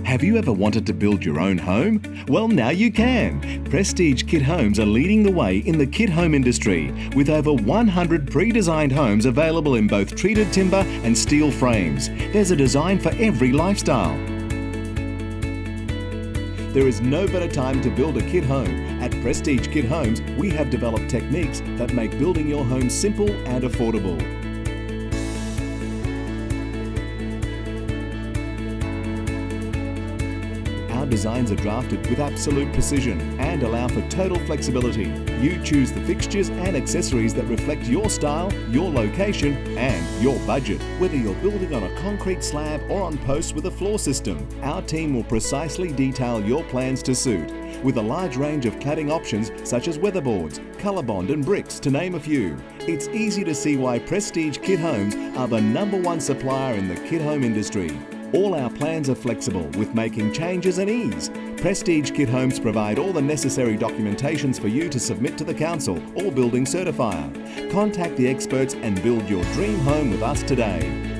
Have you ever wanted to build your own home? Well, now you can. Prestige Kit Homes are leading the way in the kit home industry with over 100 pre-designed homes available in both treated timber and steel frames. There's a design for every lifestyle. There is no better time to build a kit home. At Prestige Kit Homes, we have developed techniques that make building your home simple and affordable. Our designs are drafted with absolute precision and allow for total flexibility. You choose the fixtures and accessories that reflect your style, your location and your budget. Whether you're building on a concrete slab or on posts with a floor system, our team will precisely detail your plans to suit. With a large range of cladding options such as weatherboards, ColourBond and bricks to name a few, it's easy to see why Prestige Kit Homes are the #1 supplier in the kit home industry. All our plans are flexible with making changes an ease. Prestige Kit Homes provide all the necessary documentations for you to submit to the council or building certifier. Contact the experts and build your dream home with us today.